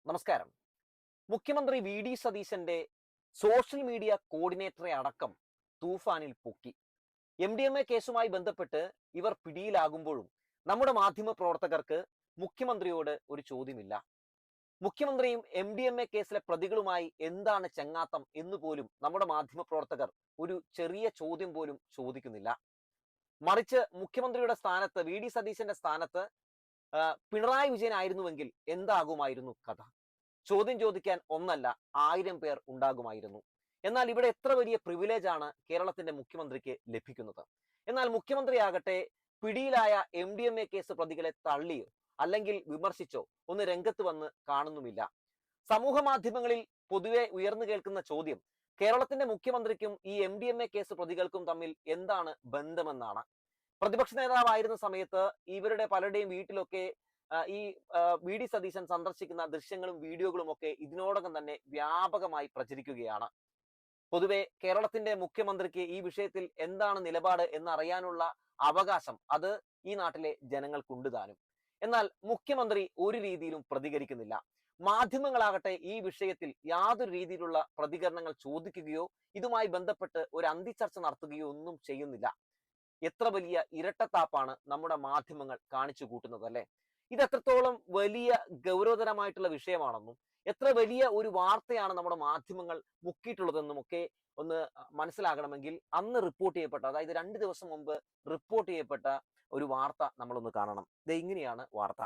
നമസ്കാരം. മുഖ്യമന്ത്രി V D സതീശന്റെ സോഷ്യൽ മീഡിയ കോർഡിനേറ്ററെ അടക്കം തൂഫാനിൽ പൊക്കി. MDMA കേസുമായി ബന്ധപ്പെട്ട് ഇവർ പിടിയിലാകുമ്പോഴും നമ്മുടെ മാധ്യമ പ്രവർത്തകർക്ക് മുഖ്യമന്ത്രിയോട് ഒരു ചോദ്യമില്ല. മുഖ്യമന്ത്രിയും MDMA കേസിലെ പ്രതികളുമായി എന്താണ് ചങ്ങാത്തം എന്നുപോലും നമ്മുടെ മാധ്യമ പ്രവർത്തകർ ഒരു ചെറിയ ചോദ്യം പോലും ചോദിക്കുന്നില്ല. മറിച്ച് മുഖ്യമന്ത്രിയുടെ സ്ഥാനത്ത് വി ഡി സതീശന്റെ സ്ഥാനത്ത് പിണറായി വിജയൻ ആയിരുന്നുവെങ്കിൽ എന്താകുമായിരുന്നു കഥ? ചോദ്യം ചോദിക്കാൻ ഒന്നല്ല 1000 പേർ ഉണ്ടാകുമായിരുന്നു. എന്നാൽ ഇവിടെ എത്ര വലിയ പ്രിവിലേജ് ആണ് കേരളത്തിന്റെ മുഖ്യമന്ത്രിക്ക് ലഭിക്കുന്നത്. എന്നാൽ മുഖ്യമന്ത്രിയാകട്ടെ പിടിയിലായ MDMA കേസ് പ്രതികളെ തള്ളിയോ അല്ലെങ്കിൽ വിമർശിച്ചോ ഒന്ന് രംഗത്ത് വന്ന് കാണുന്നുമില്ല. സമൂഹ മാധ്യമങ്ങളിൽ പൊതുവെ ഉയർന്നു കേൾക്കുന്ന ചോദ്യം കേരളത്തിന്റെ മുഖ്യമന്ത്രിക്കും ഈ MDMA കേസ് പ്രതികൾക്കും തമ്മിൽ എന്താണ് ബന്ധമെന്നാണ്. പ്രതിപക്ഷ നേതാവായിരുന്ന സമയത്ത് ഇവരുടെ പലരുടെയും വീട്ടിലൊക്കെ ഈ വി ഡി സതീശൻ സന്ദർശിക്കുന്ന ദൃശ്യങ്ങളും വീഡിയോകളും ഒക്കെ ഇതിനോടകം തന്നെ വ്യാപകമായി പ്രചരിക്കുകയാണ്. പൊതുവെ കേരളത്തിന്റെ മുഖ്യമന്ത്രിക്ക് ഈ വിഷയത്തിൽ എന്താണ് നിലപാട് എന്നറിയാനുള്ള അവകാശം അത് ഈ നാട്ടിലെ ജനങ്ങൾക്കുണ്ട് താനും. എന്നാൽ മുഖ്യമന്ത്രി ഒരു രീതിയിലും പ്രതികരിക്കുന്നില്ല. മാധ്യമങ്ങളാകട്ടെ ഈ വിഷയത്തിൽ യാതൊരു രീതിയിലുള്ള പ്രതികരണങ്ങൾ ചോദിക്കുകയോ ഇതുമായി ബന്ധപ്പെട്ട് ഒരു അന്തിച്ചർച്ച നടത്തുകയോ ഒന്നും ചെയ്യുന്നില്ല. എത്ര വലിയ ഇരട്ടത്താപ്പാണ് നമ്മുടെ മാധ്യമങ്ങൾ കാണിച്ചു കൂട്ടുന്നത്, അല്ലെ? ഇത് എത്രത്തോളം വലിയ ഗൗരവതരമായിട്ടുള്ള വിഷയമാണെന്നും എത്ര വലിയ ഒരു വാർത്തയാണ് നമ്മുടെ മാധ്യമങ്ങൾ മുക്കിയിട്ടുള്ളതെന്നും ഒക്കെ ഒന്ന് മനസ്സിലാകണമെങ്കിൽ അന്ന് റിപ്പോർട്ട് ചെയ്യപ്പെട്ട, അതായത് 2 ദിവസം മുമ്പ് റിപ്പോർട്ട് ചെയ്യപ്പെട്ട ഒരു വാർത്ത നമ്മളൊന്ന് കാണണം. ഇത് ഇങ്ങനെയാണ് വാർത്ത.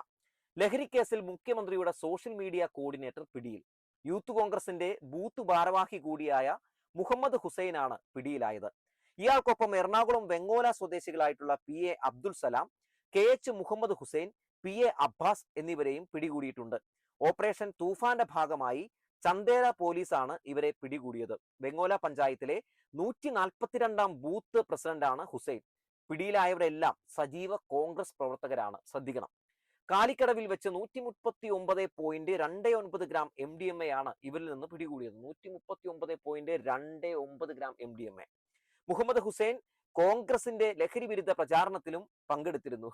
ലഹരി കേസിൽ മുഖ്യമന്ത്രിയുടെ സോഷ്യൽ മീഡിയ കോർഡിനേറ്റർ പിടിയിൽ. യൂത്ത് കോൺഗ്രസിന്റെ ബൂത്ത് ഭാരവാഹി കൂടിയായ മുഹമ്മദ് ഹുസൈനാണ് പിടിയിലായത്. ഇയാൾക്കൊപ്പം എറണാകുളം വെങ്ങോല സ്വദേശികളായിട്ടുള്ള PA Abdul Salam, KH Muhammad Hussain, PA Abbas എന്നിവരെയും പിടികൂടിയിട്ടുണ്ട്. ഓപ്പറേഷൻ തൂഫാന്റെ ഭാഗമായി ചന്ദേര പോലീസാണ് ഇവരെ പിടികൂടിയത്. വെങ്ങോല പഞ്ചായത്തിലെ 142ാം ബൂത്ത് പ്രസിഡന്റാണ് ഹുസൈൻ. പിടിയിലായവരെല്ലാം സജീവ കോൺഗ്രസ് പ്രവർത്തകരാണ്. ശ്രദ്ധിക്കണം. കാലിക്കടവിൽ വെച്ച് 139.29 ഗ്രാം MDMA ആണ് ഇവരിൽ നിന്ന് പിടികൂടിയത്. 139.29 ഗ്രാം MDMA. മുഹമ്മദ് ഹുസൈൻ കോൺഗ്രസിന്റെ ലഹരി വിരുദ്ധ പ്രചാരണത്തിലും പങ്കെടുത്തിരുന്നു.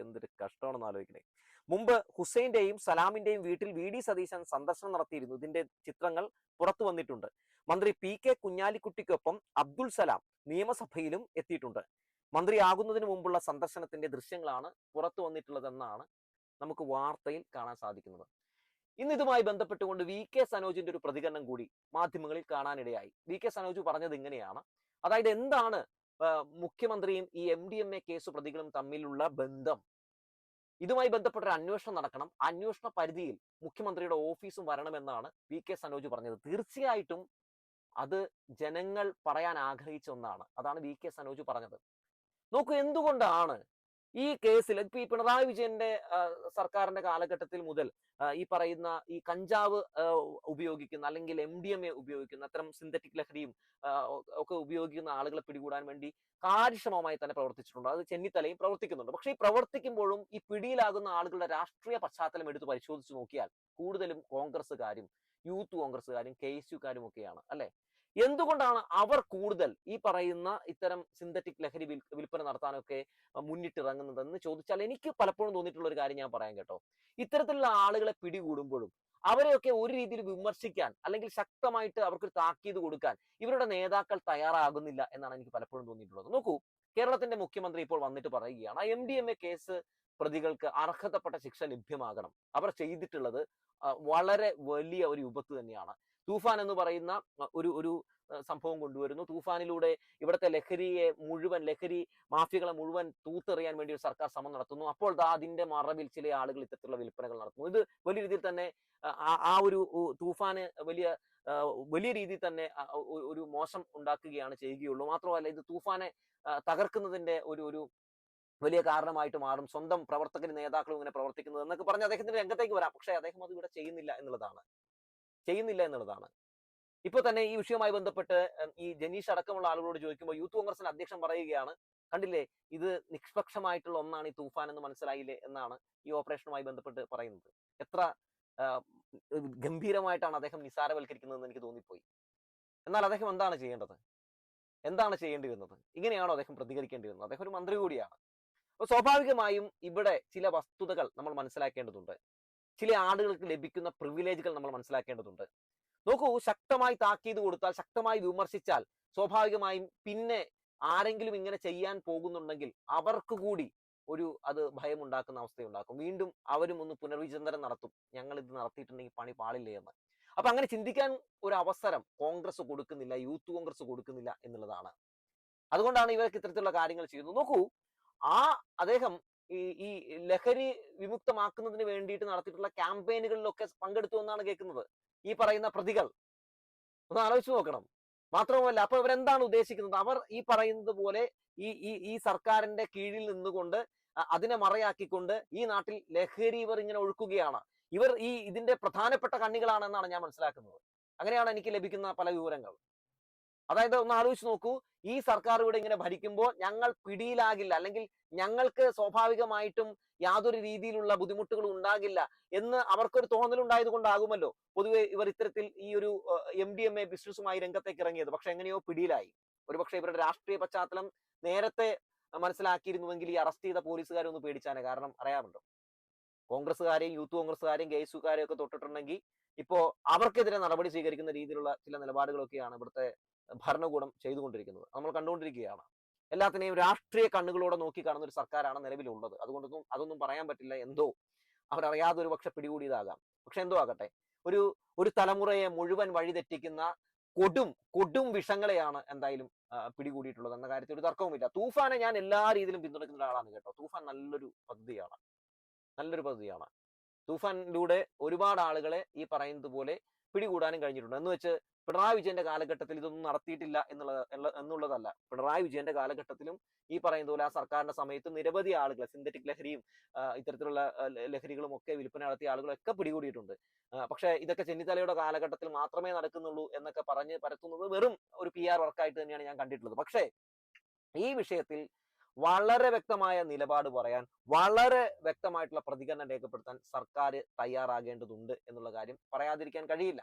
എന്തൊരു കഷ്ടമാണെന്ന് ആലോചിക്കണേ. മുമ്പ് ഹുസൈന്റെയും സലാമിന്റെയും വീട്ടിൽ വി ഡി സതീശൻ സന്ദർശനം നടത്തിയിരുന്നു. ഇതിന്റെ ചിത്രങ്ങൾ പുറത്തു വന്നിട്ടുണ്ട്. മന്ത്രി PK കുഞ്ഞാലിക്കുട്ടിക്കൊപ്പം അബ്ദുൽ സലാം നിയമസഭയിലും എത്തിയിട്ടുണ്ട്. മന്ത്രിയാകുന്നതിന് മുമ്പുള്ള സന്ദർശനത്തിന്റെ ദൃശ്യങ്ങളാണ് പുറത്തു വന്നിട്ടുള്ളതെന്നാണ് നമുക്ക് വാർത്തയിൽ കാണാൻ സാധിക്കുന്നത്. ഇന്ന് ഇതുമായി ബന്ധപ്പെട്ടുകൊണ്ട് VK സനോജിന്റെ ഒരു പ്രതികരണം കൂടി മാധ്യമങ്ങളിൽ കാണാനിടയായി. VK സനോജ് പറഞ്ഞത് ഇങ്ങനെയാണ്. അതായത് എന്താണ് മുഖ്യമന്ത്രിയും ഈ MDMA കേസ് പ്രതികളും തമ്മിലുള്ള ബന്ധം? ഇതുമായി ബന്ധപ്പെട്ട ഒരു അന്വേഷണം നടക്കണം. അന്വേഷണ പരിധിയിൽ മുഖ്യമന്ത്രിയുടെ ഓഫീസും വരണമെന്നാണ് VK സനോജ് പറഞ്ഞത്. തീർച്ചയായിട്ടും അത് ജനങ്ങൾ പറയാൻ ആഗ്രഹിച്ച ഒന്നാണ്. അതാണ് VK സനോജ് പറഞ്ഞത്. നോക്കൂ, എന്തുകൊണ്ടാണ് ഈ കേസിൽ ഇപ്പൊ ഈ പിണറായി വിജയന്റെ സർക്കാരിന്റെ കാലഘട്ടത്തിൽ മുതൽ ഈ പറയുന്ന ഈ കഞ്ചാവ് ഉപയോഗിക്കുന്ന അല്ലെങ്കിൽ MDMA ഉപയോഗിക്കുന്ന അത്തരം സിന്തറ്റിക് ലഹരിയും ഒക്കെ ഉപയോഗിക്കുന്ന ആളുകളെ പിടികൂടാൻ വേണ്ടി കാര്യക്ഷമമായി തന്നെ പ്രവർത്തിച്ചിട്ടുണ്ട്. അത് ചെന്നിത്തലയും പ്രവർത്തിക്കുന്നുണ്ട്. പക്ഷെ ഈ പ്രവർത്തിക്കുമ്പോഴും ഈ പിടിയിലാകുന്ന ആളുകളുടെ രാഷ്ട്രീയ പശ്ചാത്തലം എടുത്ത് പരിശോധിച്ച് നോക്കിയാൽ കൂടുതലും കോൺഗ്രസ്സുകാരും യൂത്ത് കോൺഗ്രസ്സുകാരും KSUക്കാരും ഒക്കെയാണ്, അല്ലെ? എന്തുകൊണ്ടാണ് അവർ കൂടുതൽ ഈ പറയുന്ന ഇത്തരം സിന്തറ്റിക് ലഹരി വിൽപ്പന നടത്താനൊക്കെ മുന്നിട്ടിറങ്ങുന്നതെന്ന് ചോദിച്ചാൽ എനിക്ക് പലപ്പോഴും തോന്നിയിട്ടുള്ള ഒരു കാര്യം ഞാൻ പറയാം കേട്ടോ. ഇത്തരത്തിലുള്ള ആളുകളെ പിടികൂടുമ്പോഴും അവരെയൊക്കെ ഒരു രീതിയിൽ വിമർശിക്കാൻ അല്ലെങ്കിൽ ശക്തമായിട്ട് അവർക്കൊരു താക്കീത് കൊടുക്കാൻ ഇവരുടെ നേതാക്കൾ തയ്യാറാകുന്നില്ല എന്നാണ് എനിക്ക് പലപ്പോഴും തോന്നിയിട്ടുള്ളത്. നോക്കൂ, കേരളത്തിന്റെ മുഖ്യമന്ത്രി ഇപ്പോൾ വന്നിട്ട് പറയുകയാണ് MDMA കേസ് പ്രതികൾക്ക് അർഹതപ്പെട്ട ശിക്ഷ ലഭ്യമാകണം. അവർ ചെയ്തിട്ടുള്ളത് വളരെ വലിയ ഒരു വിപത്ത് തന്നെയാണ്. തൂഫാൻ എന്ന് പറയുന്ന ഒരു സംഭവം കൊണ്ടുവരുന്നു. തൂഫാനിലൂടെ ഇവിടുത്തെ ലഹരി മാഫിയകളെ മുഴുവൻ തൂത്തെറിയാൻ വേണ്ടി ഒരു സർക്കാർ ശ്രമം നടത്തുന്നു. അപ്പോൾ അതിന്റെ മറവിൽ ചില ആളുകൾ ഇത്തരത്തിലുള്ള വിൽപ്പനകൾ നടത്തുന്നു. ഇത് വലിയ രീതിയിൽ തന്നെ ആ ഒരു തൂഫാന് വലിയ രീതിയിൽ തന്നെ ഒരു മോശം ഉണ്ടാക്കുകയാണ് ചെയ്യുകയുള്ളൂ. മാത്രമല്ല ഇത് തൂഫാനെ തകർക്കുന്നതിന്റെ ഒരു വലിയ കാരണമായിട്ട് മാറും. സ്വന്തം പ്രവർത്തകരും നേതാക്കളും ഇങ്ങനെ പ്രവർത്തിക്കുന്നത് എന്നൊക്കെ പറഞ്ഞ് അദ്ദേഹത്തിന്റെ രംഗത്തേക്ക് വരാം. പക്ഷെ അദ്ദേഹം അത് ഇവിടെ ചെയ്യുന്നില്ല എന്നുള്ളതാണ്. ഇപ്പൊ തന്നെ ഈ വിഷയവുമായി ബന്ധപ്പെട്ട് ഈ ജനീഷ് അടക്കമുള്ള ആളുകളോട് ചോദിക്കുമ്പോൾ യൂത്ത് കോൺഗ്രസിന്റെ അധ്യക്ഷൻ പറയുകയാണ്, കണ്ടില്ലേ, ഇത് നിഷ്പക്ഷമായിട്ടുള്ള ഒന്നാണ് ഈ തൂഫാൻ എന്ന് മനസ്സിലായില്ലേ എന്നാണ് ഈ ഓപ്പറേഷനുമായി ബന്ധപ്പെട്ട് പറയുന്നത്. എത്ര ഗംഭീരമായിട്ടാണ് അദ്ദേഹം നിസാരവൽക്കരിക്കുന്നതെന്ന് എനിക്ക് തോന്നിപ്പോയി. എന്നാൽ അദ്ദേഹം എന്താണ് ചെയ്യേണ്ടി വരുന്നത്? ഇങ്ങനെയാണോ അദ്ദേഹം പ്രതികരിക്കേണ്ടി വരുന്നത്? അദ്ദേഹം ഒരു മന്ത്രി കൂടിയാണ്. അപ്പൊ സ്വാഭാവികമായും ഇവിടെ ചില വസ്തുതകൾ നമ്മൾ മനസ്സിലാക്കേണ്ടതുണ്ട്. ചില ആളുകൾക്ക് ലഭിക്കുന്ന പ്രിവിലേജുകൾ നമ്മൾ മനസ്സിലാക്കേണ്ടതുണ്ട്. നോക്കൂ, ശക്തമായി താക്കീത് കൊടുത്താൽ, ശക്തമായി വിമർശിച്ചാൽ സ്വാഭാവികമായും പിന്നെ ആരെങ്കിലും ഇങ്ങനെ ചെയ്യാൻ പോകുന്നുണ്ടെങ്കിൽ അവർക്ക് കൂടി അത് ഭയമുണ്ടാക്കുന്ന അവസ്ഥയുണ്ടാക്കും. വീണ്ടും അവരും ഒന്ന് പുനർവിചിന്തനം നടത്തും, ഞങ്ങൾ ഇത് നടത്തിയിട്ടുണ്ടെങ്കിൽ പണി പാളില്ലേ എന്ന്. അപ്പൊ അങ്ങനെ ചിന്തിക്കാൻ ഒരു അവസരം കോൺഗ്രസ് കൊടുക്കുന്നില്ല, യൂത്ത് കോൺഗ്രസ് കൊടുക്കുന്നില്ല എന്നുള്ളതാണ്. അതുകൊണ്ടാണ് ഇവർക്ക് ഇത്തരത്തിലുള്ള കാര്യങ്ങൾ ചെയ്യുന്നത്. നോക്കൂ, അദ്ദേഹം ഈ ലഹരി വിമുക്തമാക്കുന്നതിന് വേണ്ടിയിട്ട് നടത്തിയിട്ടുള്ള ക്യാമ്പയിനുകളിലൊക്കെ പങ്കെടുത്തു എന്നാണ് കേൾക്കുന്നത് ഈ പറയുന്ന പ്രതികൾ. ഒന്ന് ആലോചിച്ച് നോക്കണം. മാത്രവുമല്ല, അപ്പൊ ഇവരെന്താണ് ഉദ്ദേശിക്കുന്നത്? അവർ ഈ പറയുന്നത് പോലെ ഈ സർക്കാരിന്റെ കീഴിൽ നിന്നുകൊണ്ട് അതിനെ മറയാക്കിക്കൊണ്ട് ഈ നാട്ടിൽ ലഹരി ഇവർ ഇങ്ങനെ ഒഴുക്കുകയാണ്. ഇവർ ഇതിന്റെ പ്രധാനപ്പെട്ട കണ്ണികളാണെന്നാണ് ഞാൻ മനസ്സിലാക്കുന്നത്. അങ്ങനെയാണ് എനിക്ക് ലഭിക്കുന്ന പല വിവരങ്ങൾ. അതായത് ഒന്ന് ആലോചിച്ച് നോക്കൂ, ഈ സർക്കാർ ഇവിടെ ഇങ്ങനെ ഭരിക്കുമ്പോൾ ഞങ്ങൾ പിടിയിലാകില്ല, അല്ലെങ്കിൽ ഞങ്ങൾക്ക് സ്വാഭാവികമായിട്ടും യാതൊരു രീതിയിലുള്ള ബുദ്ധിമുട്ടുകളും ഉണ്ടാകില്ല എന്ന് അവർക്കൊരു തോന്നലുണ്ടായത് കൊണ്ടാകുമല്ലോ പൊതുവെ ഇവർ ഇത്തരത്തിൽ ഈ ഒരു MDMA ബിസിനസ്സുമായി രംഗത്തേക്ക് ഇറങ്ങിയത്. പക്ഷെ എങ്ങനെയോ പിടിയിലായി. ഒരുപക്ഷെ ഇവരുടെ രാഷ്ട്രീയ പശ്ചാത്തലം നേരത്തെ മനസ്സിലാക്കിയിരുന്നുവെങ്കിൽ ഈ അറസ്റ്റ് ചെയ്ത പോലീസുകാരൊന്ന് പേടിച്ചാനെ. കാരണം അറിയാമല്ലോ, കോൺഗ്രസ്സുകാരെയും യൂത്ത് കോൺഗ്രസ്സുകാരെയും KSUക്കാരെയും ഒക്കെ തൊട്ടിട്ടുണ്ടെങ്കിൽ ഇപ്പോ അവർക്കെതിരെ നടപടി സ്വീകരിക്കുന്ന രീതിയിലുള്ള ചില നിലപാടുകളൊക്കെയാണ് ഇവിടുത്തെ ഭരണകൂടം ചെയ്തുകൊണ്ടിരിക്കുന്നത്. നമ്മൾ കണ്ടുകൊണ്ടിരിക്കുകയാണ്. എല്ലാത്തിനെയും രാഷ്ട്രീയ കണ്ണുകളോടെ നോക്കി കാണുന്ന ഒരു സർക്കാരാണ് നിലവിലുള്ളത്. അതൊന്നും പറയാൻ പറ്റില്ല. എന്തോ അവരറിയാതെ ഒരു പക്ഷെ പിടികൂടിയതാകാം. പക്ഷെ എന്തോ ആകട്ടെ, ഒരു തലമുറയെ മുഴുവൻ വഴിതെറ്റിക്കുന്ന കൊടും വിഷങ്ങളെയാണ് എന്തായാലും പിടികൂടിയിട്ടുള്ളത് എന്ന കാര്യത്തിൽ ഒരു തർക്കവുമില്ല. തൂഫാനെ ഞാൻ എല്ലാ രീതിയിലും പിന്തുണയ്ക്കുന്ന ഒരാളാണ് കേട്ടോ. തൂഫാൻ നല്ലൊരു പദ്ധതിയാണ്. തൂഫാനിലൂടെ ഒരുപാട് ആളുകളെ ഈ പറയുന്നത് പോലെ പിടികൂടാനും കഴിഞ്ഞിട്ടുണ്ട്. എന്ന് വെച്ച് പിണറായി വിജയന്റെ കാലഘട്ടത്തിൽ ഇതൊന്നും നടത്തിയിട്ടില്ല എന്നുള്ളതല്ല. പിണറായി വിജയന്റെ കാലഘട്ടത്തിലും ഈ പറയുന്ന പോലെ ആ സർക്കാരിന്റെ സമയത്ത് നിരവധി ആളുകളെ സിന്തറ്റിക് ലഹരിയും ഇത്തരത്തിലുള്ള ലഹരികളും ഒക്കെ വിൽപ്പന നടത്തിയ ആളുകളൊക്കെ പിടികൂടിയിട്ടുണ്ട്. പക്ഷെ ഇതൊക്കെ ചെന്നിത്തലയുടെ കാലഘട്ടത്തിൽ മാത്രമേ നടക്കുന്നുള്ളൂ എന്നൊക്കെ പറഞ്ഞ് പരത്തുന്നത് വെറും ഒരു PR വർക്കായിട്ട് തന്നെയാണ് ഞാൻ കണ്ടിട്ടുള്ളത്. പക്ഷേ ഈ വിഷയത്തിൽ വളരെ വ്യക്തമായ നിലപാട് പറയാൻ, വളരെ വ്യക്തമായിട്ടുള്ള പ്രതികരണം രേഖപ്പെടുത്താൻ സർക്കാർ തയ്യാറാകേണ്ടതുണ്ട് എന്നുള്ള കാര്യം പറയാതിരിക്കാൻ കഴിയില്ല.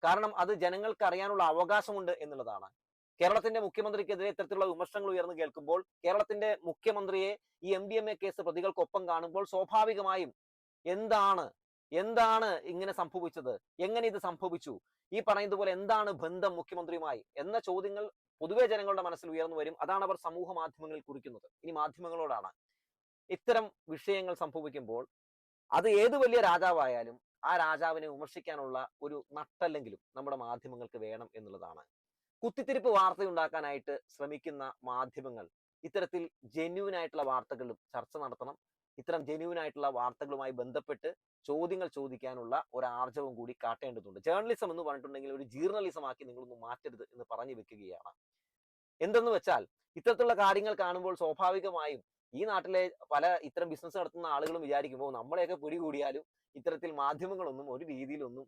കാരണം അത് ജനങ്ങൾക്ക് അറിയാനുള്ള അവകാശമുണ്ട് എന്നുള്ളതാണ്. കേരളത്തിന്റെ മുഖ്യമന്ത്രിക്കെതിരെ ഇത്തരത്തിലുള്ള വിമർശനങ്ങൾ ഉയർന്നു കേൾക്കുമ്പോൾ, കേരളത്തിന്റെ മുഖ്യമന്ത്രിയെ ഈ MDMA കേസ് പ്രതികൾക്കൊപ്പം കാണുമ്പോൾ സ്വാഭാവികമായും എന്താണ് ഇങ്ങനെ സംഭവിച്ചത്, എങ്ങനെ ഇത് സംഭവിച്ചു, ഈ പറയുന്നത് പോലെ എന്താണ് ബന്ധം മുഖ്യമന്ത്രിയുമായി എന്ന ചോദ്യങ്ങൾ പൊതുവെ ജനങ്ങളുടെ മനസ്സിൽ ഉയർന്നു വരും. അതാണ് അവർ സമൂഹ മാധ്യമങ്ങളിൽ കുറിക്കുന്നത്. ഇനി മാധ്യമങ്ങളോടാണ്. ഇത്തരം വിഷയങ്ങൾ സംഭവിക്കുമ്പോൾ അത് ഏത് വലിയ രാജാവായാലും ആ രാജാവിനെ വിമർശിക്കാനുള്ള ഒരു നട്ടല്ലെങ്കിലും നമ്മുടെ മാധ്യമങ്ങൾക്ക് വേണം എന്നുള്ളതാണ്. കുത്തിത്തിരിപ്പ് വാർത്തയുണ്ടാക്കാനായിട്ട് ശ്രമിക്കുന്ന മാധ്യമങ്ങൾ ഇത്തരത്തിൽ ജെന്യൂൻ ആയിട്ടുള്ള വാർത്തകളും ചർച്ച നടത്തണം. ഇത്തരം ജെന്യൂൻ ആയിട്ടുള്ള വാർത്തകളുമായി ബന്ധപ്പെട്ട് ചോദ്യങ്ങൾ ചോദിക്കാനുള്ള ഒരു ആർജവം കൂടി കാട്ടേണ്ടതുണ്ട്. ജേർണലിസം എന്ന് പറഞ്ഞിട്ടുണ്ടെങ്കിൽ ഒരു ജീർണലിസം ആക്കി നിങ്ങളൊന്നും മാറ്റരുത് എന്ന് പറഞ്ഞു വെക്കുകയാണ്. എന്തെന്ന് വെച്ചാൽ, ഇത്തരത്തിലുള്ള കാര്യങ്ങൾ കാണുമ്പോൾ സ്വാഭാവികമായും ഈ നാട്ടിലെ പല ഇത്തരം ബിസിനസ് നടത്തുന്ന ആളുകളും വിചാരിക്കുമ്പോൾ നമ്മളെയൊക്കെ പിടികൂടിയാലും ഇത്തരത്തിൽ മാധ്യമങ്ങളൊന്നും ഒരു രീതിയിലൊന്നും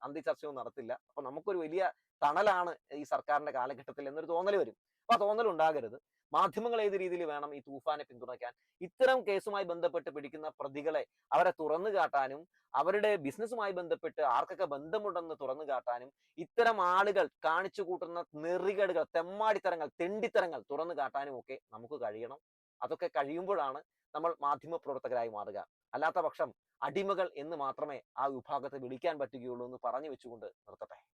അന്തിചർച്ചയൊന്നും നടത്തില്ല. അപ്പൊ നമുക്കൊരു വലിയ തണലാണ് ഈ സർക്കാരിന്റെ കാലഘട്ടത്തിൽ എന്നൊരു തോന്നൽ വരും. അപ്പൊ ആ തോന്നൽ ഉണ്ടാകരുത്. മാധ്യമങ്ങൾ ഏത് രീതിയിൽ വേണം ഈ തൂഫാനെ പിന്തുണയ്ക്കാൻ? ഇത്തരം കേസുമായി ബന്ധപ്പെട്ട് പിടിക്കുന്ന പ്രതികളെ അവരെ തുറന്നു കാട്ടാനും, അവരുടെ ബിസിനസ്സുമായി ബന്ധപ്പെട്ട് ആർക്കൊക്കെ ബന്ധമുണ്ടെന്ന് തുറന്നു കാട്ടാനും, ഇത്തരം ആളുകൾ കാണിച്ചു കൂട്ടുന്ന നെറികേടുകൾ, തെമ്മാടിത്തരങ്ങൾ, തെണ്ടിത്തരങ്ങൾ തുറന്നു കാട്ടാനും ഒക്കെ നമുക്ക് കഴിയണം. അതൊക്കെ കഴിയുമ്പോഴാണ് നമ്മൾ മാധ്യമ പ്രവർത്തകരായി മാറുക. അല്ലാത്ത പക്ഷം അടിമകൾ എന്ന് മാത്രമേ ആ വിഭാഗത്തെ വിളിക്കാൻ പറ്റുകയുള്ളൂ എന്ന് പറഞ്ഞു വെച്ചുകൊണ്ട് നിർത്തട്ടെ.